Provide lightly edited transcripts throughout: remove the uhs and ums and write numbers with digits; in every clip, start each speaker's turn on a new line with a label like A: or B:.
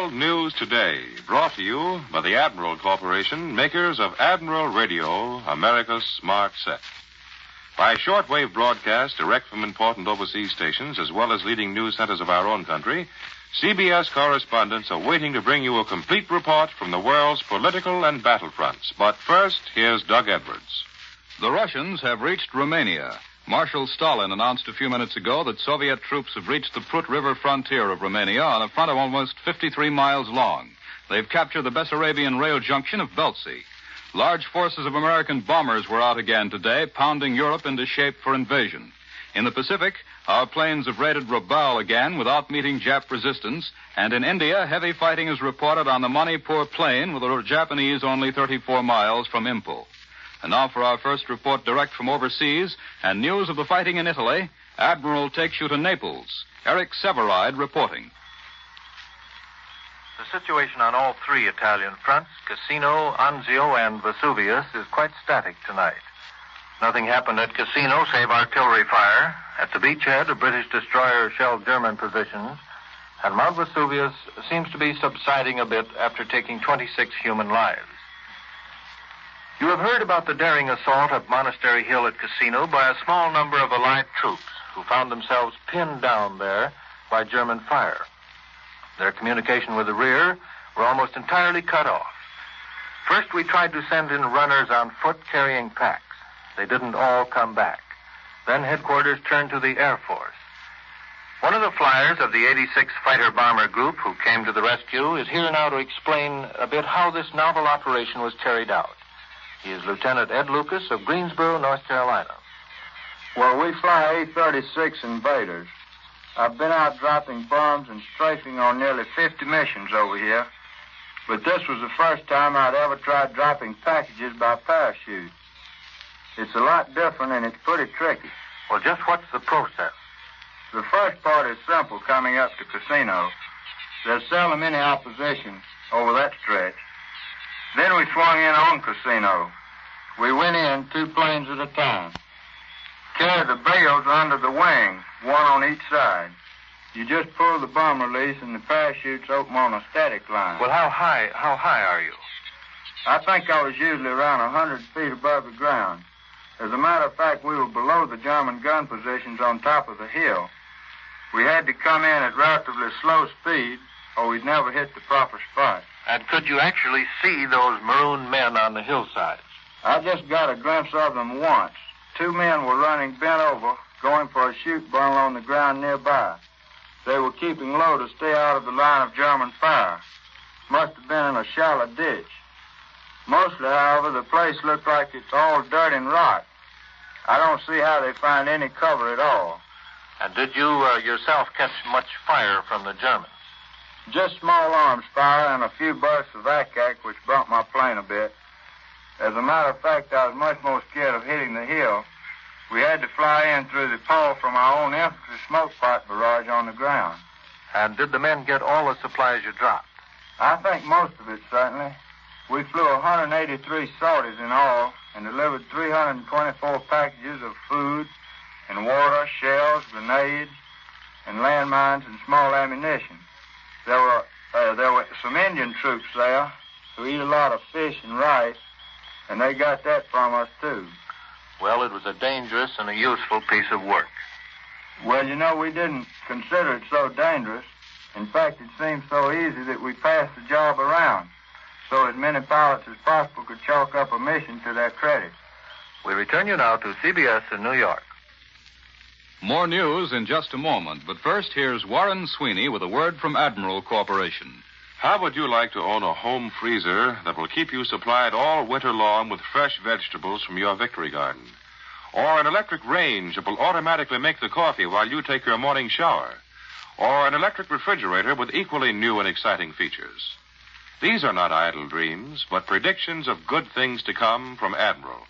A: World News Today, brought to you by the Admiral Corporation, makers of Admiral Radio, America's smart set. By shortwave broadcast direct from important overseas stations, as well as leading news centers of our own country, CBS correspondents are waiting to bring you a complete report from the world's political and battlefronts. But first, here's Doug Edwards.
B: The Russians have reached Romania. Marshal Stalin announced a few minutes ago that Soviet troops have reached the Prut River frontier of Romania on a front of almost 53 miles long. They've captured the Bessarabian rail junction of Belzi. Large forces of American bombers were out again today, pounding Europe into shape for invasion. In the Pacific, our planes have raided Rabaul again without meeting Jap resistance, and in India, heavy fighting is reported on the Manipur plain, with the Japanese only 34 miles from Ipoh. And now for our first report direct from overseas and news of the fighting in Italy, Admiral takes you to Naples. Eric Severide reporting.
C: The situation on all three Italian fronts, Cassino, Anzio, and Vesuvius, is quite static tonight. Nothing happened at Cassino save artillery fire. At the beachhead, a British destroyer shelled German positions, and Mount Vesuvius seems to be subsiding a bit after taking 26 human lives. You have heard about the daring assault of Monastery Hill at Cassino by a small number of Allied troops who found themselves pinned down there by German fire. Their communication with the rear were almost entirely cut off. First, we tried to send in runners on foot carrying packs. They didn't all come back. Then headquarters turned to the Air Force. One of the flyers of the 86th Fighter Bomber Group who came to the rescue is here now to explain a bit how this novel operation was carried out. He is Lieutenant Ed Lucas of Greensboro, North Carolina.
D: Well, we fly A-36 Invaders. I've been out dropping bombs and strafing on nearly 50 missions over here. But this was the first time I'd ever tried dropping packages by parachute. It's a lot different and it's pretty tricky.
C: Well, just what's the process?
D: The first part is simple coming up to Cassino. There's seldom any opposition over that stretch. Then we swung in on Cassino. We went in 2 planes at a time. Carried the bales under the wing, one on each side. You just pull the bomb release and the parachutes open on a static line.
C: Well, how high are you?
D: I think I was usually around 100 feet above the ground. As a matter of fact, we were below the German gun positions on top of the hill. We had to come in at relatively slow speed, or we'd never hit the proper spot.
C: And could you actually see those maroon men on the hillsides?
D: I just got a glimpse of them once. 2 men were running bent over, going for a chute bundle on the ground nearby. They were keeping low to stay out of the line of German fire. Must have been in a shallow ditch. Mostly, however, the place looked like it's all dirt and rock. I don't see how they find any cover at all.
C: And did you yourself catch much fire from the Germans?
D: Just small arms fire and a few bursts of ack-ack, which bumped my plane a bit. As a matter of fact, I was much more scared of hitting the hill. We had to fly in through the pole from our own infantry smoke pot barrage on the ground.
C: And did the men get all the supplies you dropped?
D: I think most of it, certainly. We flew 183 sorties in all and delivered 324 packages of food and water, shells, grenades, and landmines and small ammunition. There were some Indian troops there who eat a lot of fish and rice, and they got that from us, too.
C: Well, it was a dangerous and a useful piece of work.
D: Well, you know, we didn't consider it so dangerous. In fact, it seemed so easy that we passed the job around, so as many pilots as possible could chalk up a mission to their credit.
C: We return you now to CBS in New York.
B: More news in just a moment, but first here's Warren Sweeney with a word from Admiral Corporation.
A: How would you like to own a home freezer that will keep you supplied all winter long with fresh vegetables from your victory garden? Or an electric range that will automatically make the coffee while you take your morning shower? Or an electric refrigerator with equally new and exciting features? These are not idle dreams, but predictions of good things to come from Admiral.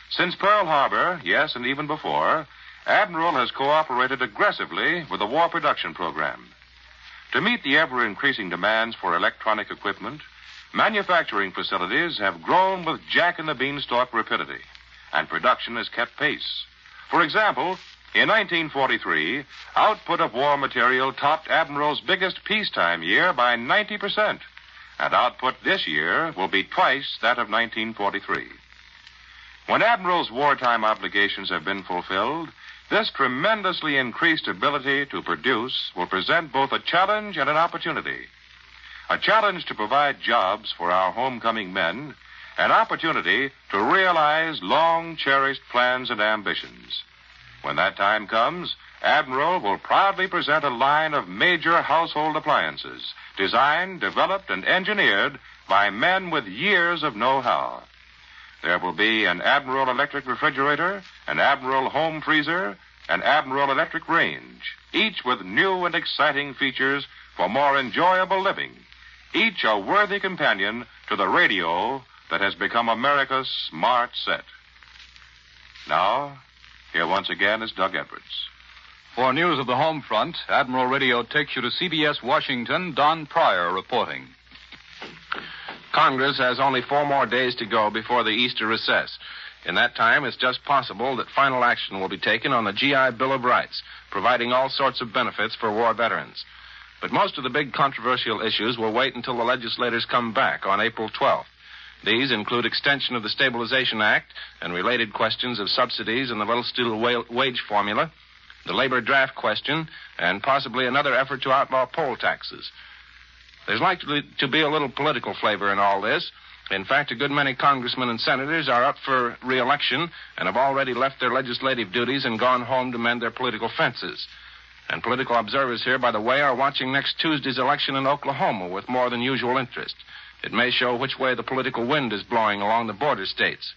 A: Since Pearl Harbor, yes, and even before, Admiral has cooperated aggressively with the war production program. To meet the ever-increasing demands for electronic equipment, manufacturing facilities have grown with Jack and the Beanstalk rapidity, and production has kept pace. For example, In 1943, output of war material topped Admiral's biggest peacetime year by 90%, and output this year will be twice that of 1943. When Admiral's wartime obligations have been fulfilled, this tremendously increased ability to produce will present both a challenge and an opportunity. A challenge to provide jobs for our homecoming men, an opportunity to realize long-cherished plans and ambitions. When that time comes, Admiral will proudly present a line of major household appliances, designed, developed, and engineered by men with years of know-how. There will be an Admiral electric refrigerator, an Admiral home freezer, an Admiral electric range, each with new and exciting features for more enjoyable living, each a worthy companion to the radio that has become America's smart set. Now, here once again is Doug Edwards.
B: For news of the home front, Admiral Radio takes you to CBS Washington. Don Pryor reporting.
E: Congress has only 4 more days to go before the Easter recess. In that time, it's just possible that final action will be taken on the GI Bill of Rights, providing all sorts of benefits for war veterans. But most of the big controversial issues will wait until the legislators come back on April 12th. These include extension of the Stabilization Act and related questions of subsidies and the Little Steel wage formula, the labor draft question, and possibly another effort to outlaw poll taxes. There's likely to be a little political flavor in all this. In fact, a good many congressmen and senators are up for re-election and have already left their legislative duties and gone home to mend their political fences. And political observers here, by the way, are watching next Tuesday's election in Oklahoma with more than usual interest. It may show which way the political wind is blowing along the border states.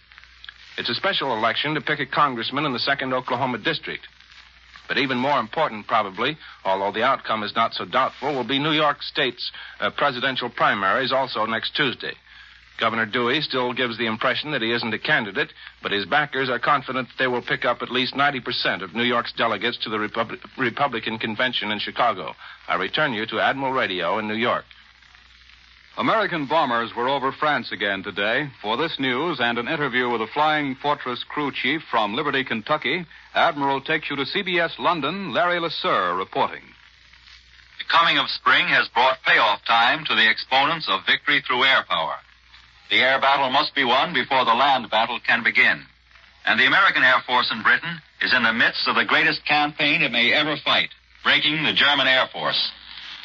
E: It's a special election to pick a congressman in the 2nd Oklahoma district. But even more important, probably, although the outcome is not so doubtful, will be New York State's presidential primaries also next Tuesday. Governor Dewey still gives the impression that he isn't a candidate, but his backers are confident that they will pick up at least 90% of New York's delegates to the Republican convention in Chicago. I return you to Admiral Radio in New York.
B: American bombers were over France again today. For this news and an interview with a Flying Fortress crew chief from Liberty, Kentucky, Admiral takes you to CBS London, Larry LeSueur reporting.
F: The coming of spring has brought payoff time to the exponents of victory through air power. The air battle must be won before the land battle can begin. And the American Air Force in Britain is in the midst of the greatest campaign it may ever fight, breaking the German Air Force.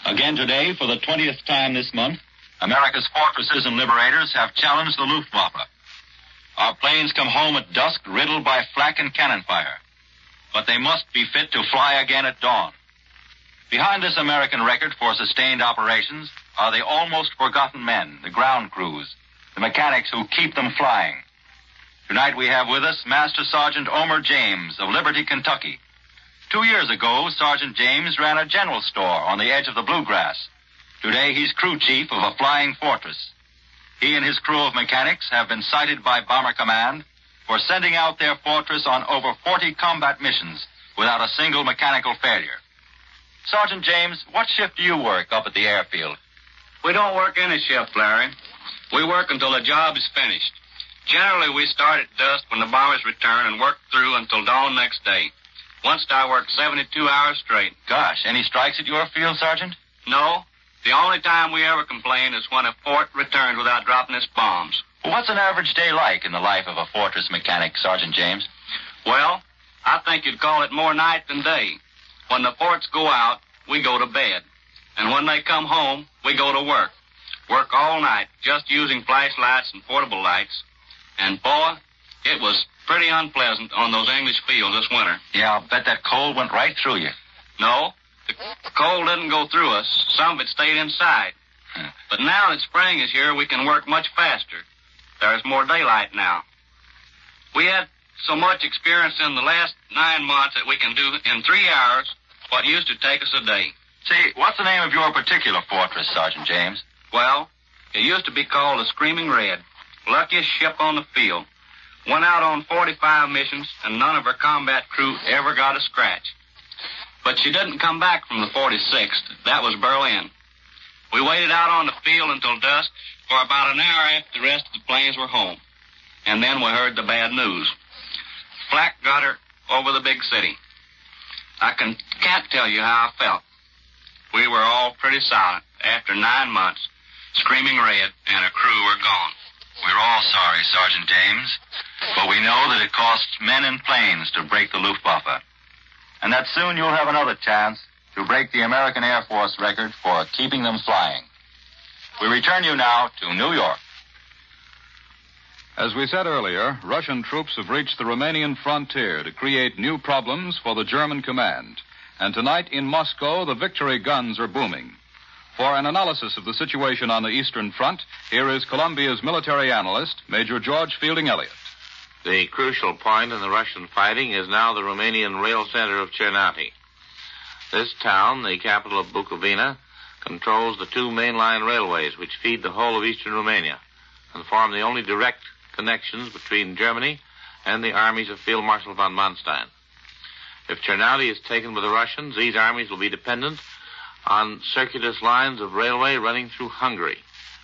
F: Again today, for the 20th time this month, America's fortresses and liberators have challenged the Luftwaffe. Our planes come home at dusk riddled by flak and cannon fire. But they must be fit to fly again at dawn. Behind this American record for sustained operations are the almost forgotten men, the ground crews, the mechanics who keep them flying. Tonight we have with us Master Sergeant Omer James of Liberty, Kentucky. 2 years ago, Sergeant James ran a general store on the edge of the Bluegrass. Today, he's crew chief of a flying fortress. He and his crew of mechanics have been cited by Bomber Command for sending out their fortress on over 40 combat missions without a single mechanical failure. Sergeant James, what shift do you work up at the airfield?
G: We don't work any shift, Larry. We work until the job is finished. Generally, we start at dusk when the bombers return and work through until dawn next day. Once I work 72 hours straight.
F: Gosh, any strikes at your field, Sergeant?
G: No. The only time we ever complain is when a fort returns without dropping its bombs.
F: Well, what's an average day like in the life of a fortress mechanic, Sergeant James?
G: Well, I think you'd call it more night than day. When the forts go out, we go to bed. And when they come home, we go to work. Work all night, just using flashlights and portable lights. And, boy, it was pretty unpleasant on those English fields this winter.
F: Yeah, I'll bet that cold went right through you.
G: No. The cold didn't go through us. Some of it stayed inside. But now that spring is here, we can work much faster. There's more daylight now. We had so much experience in the last 9 months that we can do in 3 hours what used to take us a day.
F: See, what's the name of your particular fortress, Sergeant James?
G: Well, it used to be called the Screaming Red. Luckiest ship on the field. Went out on 45 missions, and none of her combat crew ever got a scratch. But she didn't come back from the 46th. That was Berlin. We waited out on the field until dusk for about an hour after the rest of the planes were home. And then we heard the bad news. Flak got her over the big city. can't tell you how I felt. We were all pretty silent. After 9 months, Screaming Red and her crew were gone.
F: We're all sorry, Sergeant James, but we know that it costs men and planes to break the Luftwaffe. And that soon you'll have another chance to break the American Air Force record for keeping them flying. We return you now to New York.
B: As we said earlier, Russian troops have reached the Romanian frontier to create new problems for the German command. And tonight in Moscow, the victory guns are booming. For an analysis of the situation on the Eastern Front, here is Columbia's military analyst, Major George Fielding Elliott.
H: The crucial point in the Russian fighting is now the Romanian rail center of Cernati. This town, the capital of Bukovina, controls the 2 mainline railways which feed the whole of eastern Romania and form the only direct connections between Germany and the armies of Field Marshal von Manstein. If Cernati is taken by the Russians, these armies will be dependent on circuitous lines of railway running through Hungary,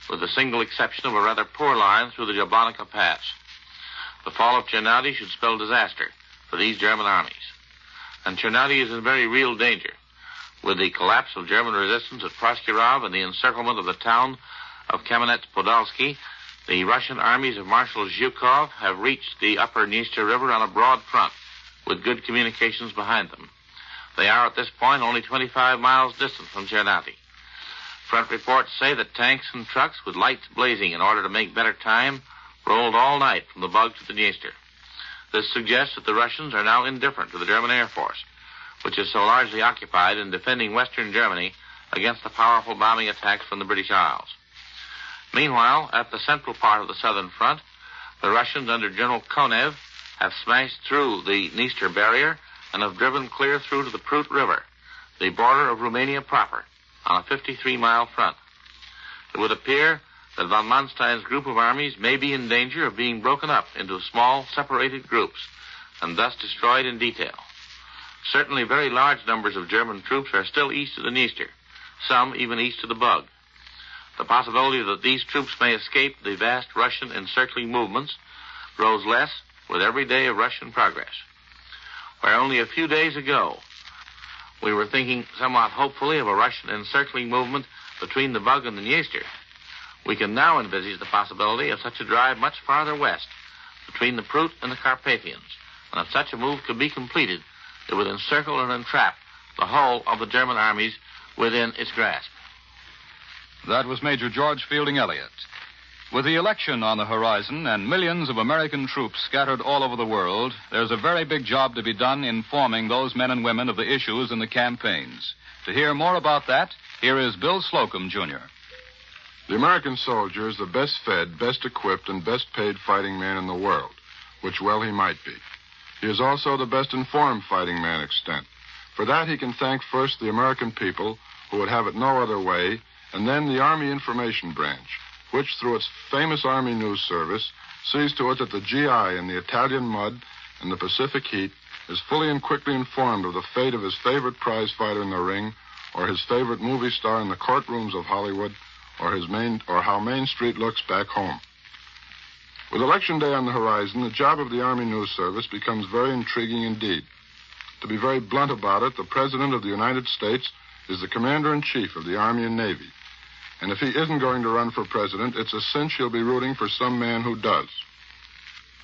H: with the single exception of a rather poor line through the Jablanica Pass. The fall of Cernati should spell disaster for these German armies. And Cernati is in very real danger. With the collapse of German resistance at Proskirov and the encirclement of the town of Kamenets-Podolsky, the Russian armies of Marshal Zhukov have reached the upper Dniester River on a broad front, with good communications behind them. They are at this point only 25 miles distant from Cernati. Front reports say that tanks and trucks with lights blazing in order to make better time rolled all night from the Bug to the Dniester. This suggests that the Russians are now indifferent to the German Air Force, which is so largely occupied in defending western Germany against the powerful bombing attacks from the British Isles. Meanwhile, at the central part of the southern front, the Russians under General Konev have smashed through the Dniester barrier and have driven clear through to the Prut River, the border of Romania proper, on a 53-mile front. It would appear that von Manstein's group of armies may be in danger of being broken up into small, separated groups and thus destroyed in detail. Certainly very large numbers of German troops are still east of the Dniester, some even east of the Bug. The possibility that these troops may escape the vast Russian encircling movements grows less with every day of Russian progress. Where only a few days ago we were thinking somewhat hopefully of a Russian encircling movement between the Bug and the Dniester, we can now envisage the possibility of such a drive much farther west, between the Prut and the Carpathians. And if such a move could be completed, it would encircle and entrap the whole of the German armies within its grasp.
B: That was Major George Fielding Elliott. With the election on the horizon and millions of American troops scattered all over the world, there's a very big job to be done informing those men and women of the issues in the campaigns. To hear more about that, here is Bill Slocum, Jr.
I: The American soldier is the best fed, best equipped, and best paid fighting man in the world, which well he might be. He is also the best informed fighting man extant. For that he can thank first the American people, who would have it no other way, and then the Army Information Branch, which through its famous Army News Service sees to it that the GI in the Italian mud and the Pacific heat is fully and quickly informed of the fate of his favorite prize fighter in the ring, or his favorite movie star in the courtrooms of Hollywood, or how Main Street looks back home. With Election Day on the horizon, the job of the Army News Service becomes very intriguing indeed. To be very blunt about it, the President of the United States is the Commander-in-Chief of the Army and Navy. And if he isn't going to run for president, it's a cinch he'll be rooting for some man who does.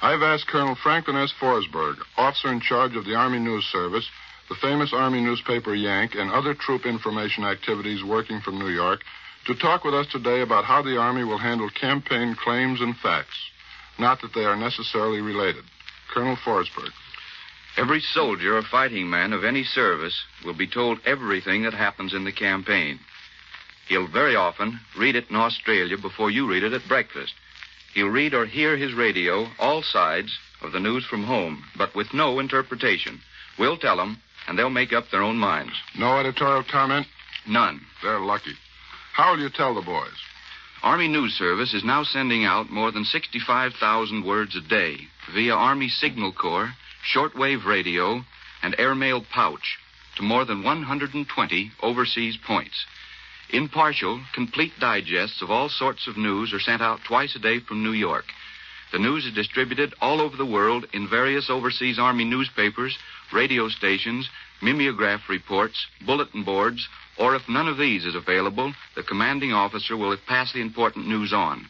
I: I've asked Colonel Franklin S. Forsberg, officer in charge of the Army News Service, the famous Army newspaper Yank, and other troop information activities working from New York, to talk with us today about how the Army will handle campaign claims and facts. Not that they are necessarily related. Colonel Forsberg.
J: Every soldier or fighting man of any service will be told everything that happens in the campaign. He'll very often read it in Australia before you read it at breakfast. He'll read or hear his radio, all sides of the news from home, but with no interpretation. We'll tell them, and they'll make up their own minds.
I: No editorial comment?
J: None.
I: They're lucky. How will you tell the boys?
J: Army News Service is now sending out more than 65,000 words a day via Army Signal Corps, shortwave radio, and airmail pouch to more than 120 overseas points. Impartial, complete digests of all sorts of news are sent out twice a day from New York. The news is distributed all over the world in various overseas Army newspapers, radio stations, mimeograph reports, bulletin boards, or if none of these is available, the commanding officer will pass the important news on.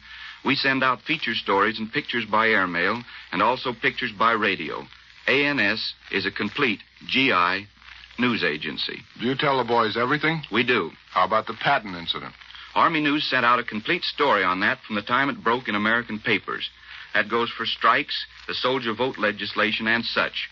J: We send out feature stories and pictures by airmail and also pictures by radio. ANS is a complete GI news agency.
I: Do you tell the boys everything?
J: We do.
I: How about the Patton incident?
J: Army News sent out a complete story on that from the time it broke in American papers. That goes for strikes, the soldier vote legislation, and such.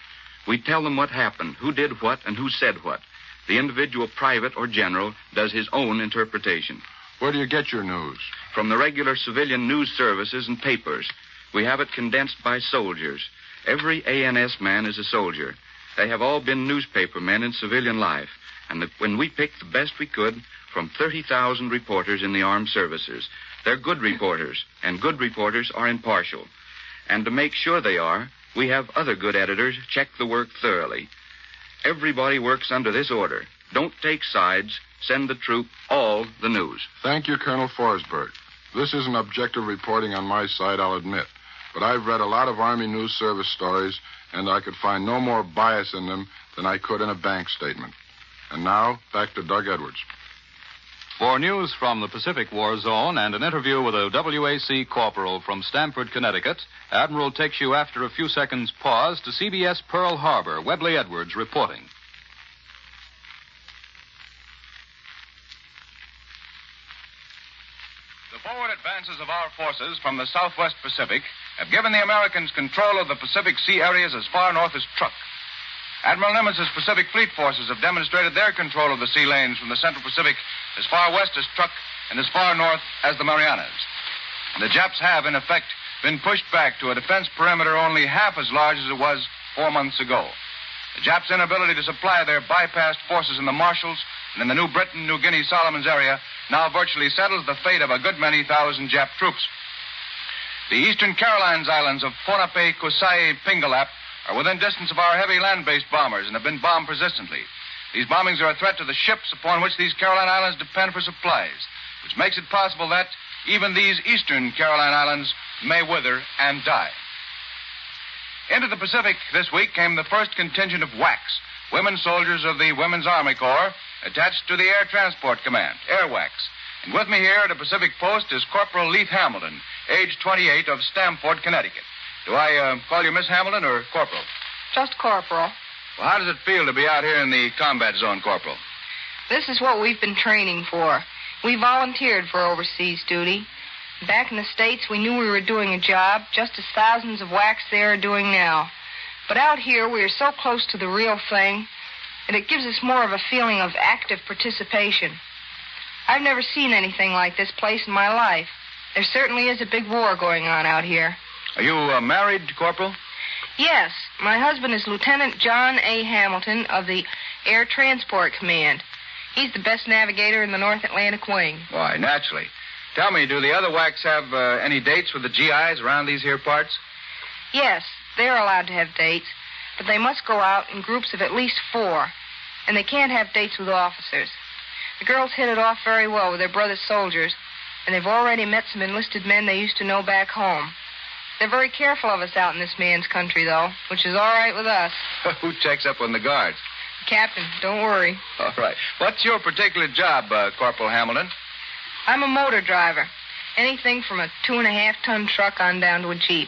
J: We tell them what happened, who did what, and who said what. The individual private or general does his own interpretation.
I: Where do you get your news?
J: From the regular civilian news services and papers. We have it condensed by soldiers. Every ANS man is a soldier. They have all been newspaper men in civilian life. And when we picked the best we could from 30,000 reporters in the armed services. They're good reporters, and good reporters are impartial. And to make sure they are, we have other good editors check the work thoroughly. Everybody works under this order. Don't take sides. Send the troop all the news.
I: Thank you, Colonel Forsberg. This isn't objective reporting on my side, I'll admit. But I've read a lot of Army News Service stories, and I could find no more bias in them than I could in a bank statement. And now, back to Doug Edwards.
B: For news from the Pacific War Zone and an interview with a WAC corporal from Stamford, Connecticut, Admiral takes you after a few seconds' pause to CBS Pearl Harbor. Webley Edwards reporting.
K: The forward advances of our forces from the Southwest Pacific have given the Americans control of the Pacific Sea areas as far north as Truk. Admiral Nimitz' Pacific Fleet forces have demonstrated their control of the sea lanes from the Central Pacific as far west as Truk and as far north as the Marianas. And the Japs have, in effect, been pushed back to a defense perimeter only half as large as it was 4 months ago. The Japs' inability to supply their bypassed forces in the Marshalls and in the New Britain, New Guinea, Solomons area now virtually settles the fate of a good many thousand Jap troops. The eastern Carolines islands of Ponape, Kusai, Pingalap are within distance of our heavy land-based bombers and have been bombed persistently. These bombings are a threat to the ships upon which these Caroline Islands depend for supplies, which makes it possible that even these eastern Caroline Islands may wither and die. Into the Pacific this week came the first contingent of WACs, women soldiers of the Women's Army Corps, attached to the Air Transport Command, AirWACs. And with me here at the Pacific Post is Corporal Leith Hamilton, age 28, of Stamford, Connecticut. Do I call you Miss Hamilton or Corporal?
L: Just Corporal.
K: Well, how does it feel to be out here in the combat zone, Corporal?
L: This is what we've been training for. We volunteered for overseas duty. Back in the States, we knew we were doing a job, just as thousands of WACs there are doing now. But out here, we are so close to the real thing that it gives us more of a feeling of active participation. I've never seen anything like this place in my life. There certainly is a big war going on out here.
K: Are you married, Corporal?
L: Yes. My husband is Lieutenant John A. Hamilton of the Air Transport Command. He's the best navigator in the North Atlantic Wing.
K: Why, naturally. Tell me, do the other WACs have any dates with the GIs around these here parts?
L: Yes, they're allowed to have dates, but they must go out in groups of at least 4, and they can't have dates with officers. The girls hit it off very well with their brother soldiers, and they've already met some enlisted men they used to know back home. They're very careful of us out in this man's country, though, which is all right with us.
K: Who checks up on the guards?
L: Captain, don't worry.
K: All right. What's your particular job, Corporal Hamilton?
L: I'm a motor driver. Anything from a 2.5-ton truck on down to a Jeep.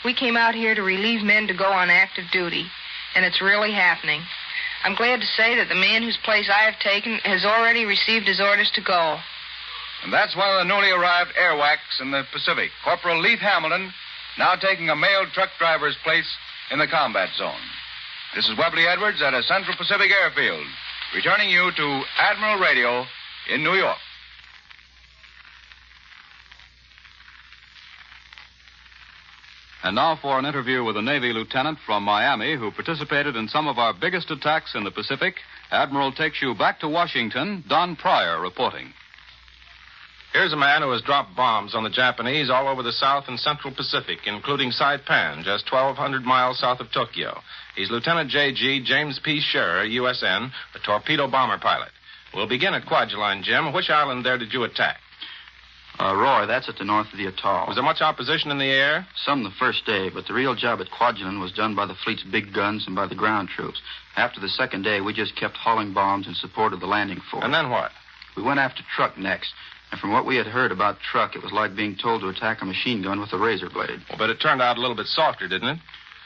L: We came out here to relieve men to go on active duty, and it's really happening. I'm glad to say that the man whose place I have taken has already received his orders to go.
K: And that's one of the newly arrived airwacks in the Pacific, Corporal Leith Hamilton, now taking a male truck driver's place in the combat zone. This is Webley Edwards at a Central Pacific airfield, returning you to Admiral Radio in New York.
B: And now for an interview with a Navy lieutenant from Miami who participated in some of our biggest attacks in the Pacific. Admiral takes you back to Washington. Don Pryor reporting.
E: Here's a man who has dropped bombs on the Japanese all over the South and Central Pacific, including Saipan, just 1,200 miles south of Tokyo. He's Lieutenant J.G. James P. Scherer, USN, a torpedo bomber pilot. We'll begin at Kwajalein, Jim. Which island there did you attack?
M: Roy, that's at the north of the atoll.
E: Was there much opposition in the air?
M: Some the first day, but the real job at Kwajalein was done by the fleet's big guns and by the ground troops. After the second day, we just kept hauling bombs in support of the landing force.
E: And then what?
M: We went after Truck next. And from what we had heard about Truck, it was like being told to attack a machine gun with a razor blade.
E: Well, but it turned out a little bit softer, didn't it?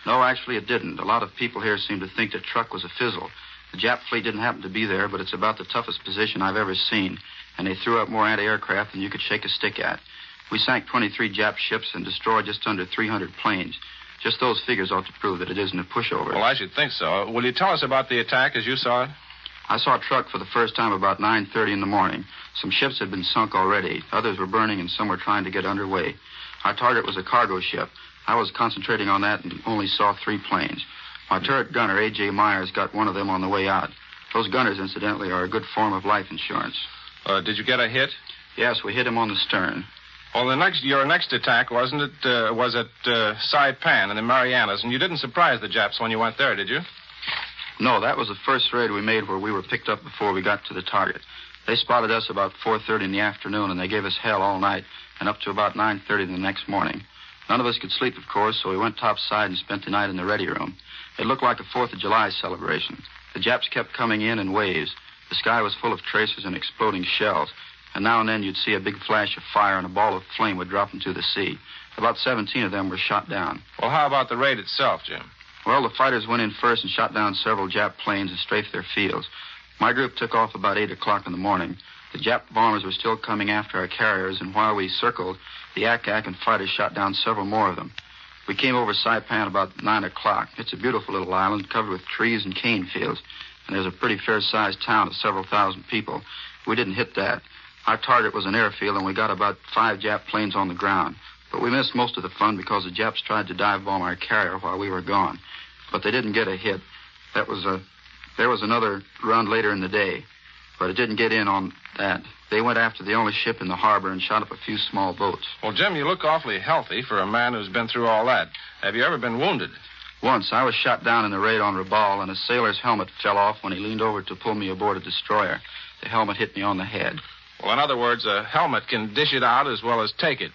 M: No, actually it didn't. A lot of people here seem to think that Truck was a fizzle. The Jap fleet didn't happen to be there, but it's about the toughest position I've ever seen. And they threw up more anti-aircraft than you could shake a stick at. We sank 23 Jap ships and destroyed just under 300 planes. Just those figures ought to prove that it isn't a pushover.
E: Well, I should think so. Will you tell us about the attack as you saw it?
M: I saw Truck for the first time about 9:30 in the morning. Some ships had been sunk already. Others were burning, and some were trying to get underway. Our target was a cargo ship. I was concentrating on that and only saw 3 planes. My turret gunner, A.J. Myers, got one of them on the way out. Those gunners, incidentally, are a good form of life insurance.
E: Did you get a hit?
M: Yes, we hit him on the stern.
E: Well, your next attack, wasn't it, was at Saipan in the Marianas, and you didn't surprise the Japs when you went there, did you?
M: No, that was the first raid we made where we were picked up before we got to the target. They spotted us about 4:30 in the afternoon, and they gave us hell all night and up to about 9:30 the next morning. None of us could sleep, of course, so we went topside and spent the night in the ready room. It looked like a 4th of July celebration. The Japs kept coming in waves. The sky was full of tracers and exploding shells, and now and then you'd see a big flash of fire and a ball of flame would drop into the sea. About 17 of them were shot down.
E: Well, how about the raid itself, Jim?
M: Well, the fighters went in first and shot down several Jap planes and strafed their fields. My group took off about 8 o'clock in the morning. The Jap bombers were still coming after our carriers, and while we circled, the Ack-Ack and fighters shot down several more of them. We came over Saipan about 9 o'clock. It's a beautiful little island covered with trees and cane fields, and there's a pretty fair-sized town of several thousand people. We didn't hit that. Our target was an airfield, and we got about 5 Jap planes on the ground. But we missed most of the fun because the Japs tried to dive bomb our carrier while we were gone. But they didn't get a hit. There was another run later in the day, but it didn't get in on that. They went after the only ship in the harbor and shot up a few small boats.
E: Well, Jim, you look awfully healthy for a man who's been through all that. Have you ever been wounded?
M: Once. I was shot down in the raid on Rabaul, and a sailor's helmet fell off when he leaned over to pull me aboard a destroyer. The helmet hit me on the head.
E: Well, in other words, a helmet can dish it out as well as take it.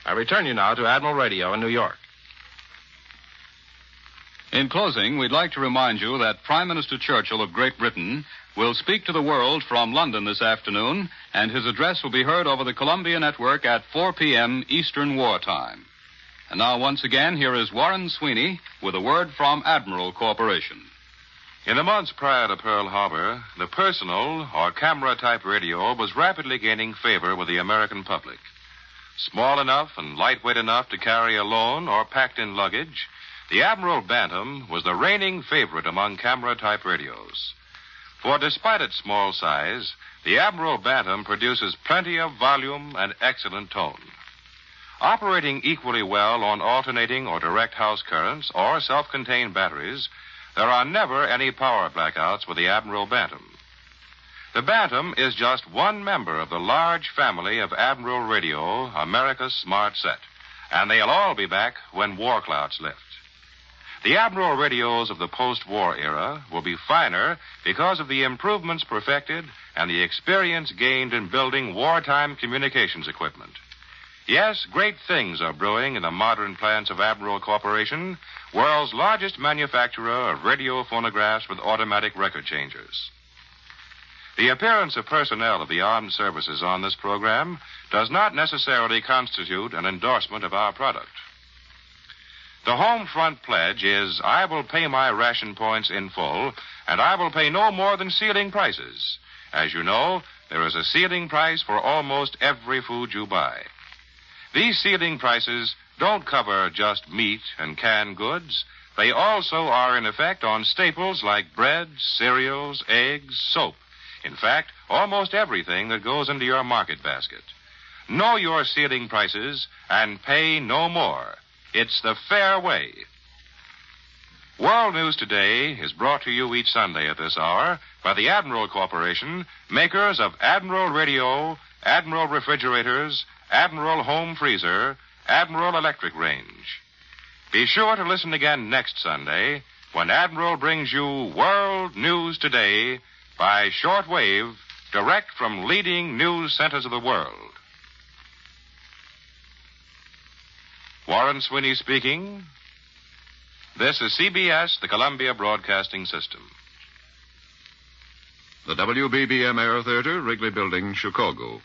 E: I return you now to Admiral Radio in New York.
B: In closing, we'd like to remind you that Prime Minister Churchill of Great Britain will speak to the world from London this afternoon, and his address will be heard over the Columbia Network at 4 p.m. Eastern Wartime. And now, once again, here is Warren Sweeney with a word from Admiral Corporation.
A: In the months prior to Pearl Harbor, the personal or camera-type radio was rapidly gaining favor with the American public. Small enough and lightweight enough to carry alone or packed in luggage, the Admiral Bantam was the reigning favorite among camera-type radios. For despite its small size, the Admiral Bantam produces plenty of volume and excellent tone. Operating equally well on alternating or direct house currents or self-contained batteries, there are never any power blackouts with the Admiral Bantam. The Bantam is just one member of the large family of Admiral Radio, America's smart set, and they'll all be back when war clouds lift. The Admiral radios of the post-war era will be finer because of the improvements perfected and the experience gained in building wartime communications equipment. Yes, great things are brewing in the modern plants of Admiral Corporation, world's largest manufacturer of radio phonographs with automatic record changers. The appearance of personnel of the armed services on this program does not necessarily constitute an endorsement of our product. The home front pledge is, I will pay my ration points in full, and I will pay no more than ceiling prices. As you know, there is a ceiling price for almost every food you buy. These ceiling prices don't cover just meat and canned goods. They also are in effect on staples like bread, cereals, eggs, soap. In fact, almost everything that goes into your market basket. Know your ceiling prices and pay no more. It's the fair way. World News Today is brought to you each Sunday at this hour by the Admiral Corporation, makers of Admiral Radio, Admiral Refrigerators, Admiral Home Freezer, Admiral Electric Range. Be sure to listen again next Sunday when Admiral brings you World News Today by shortwave, direct from leading news centers of the world. Warren Swinney speaking. This is CBS, the Columbia Broadcasting System.
I: The WBBM Air Theater, Wrigley Building, Chicago.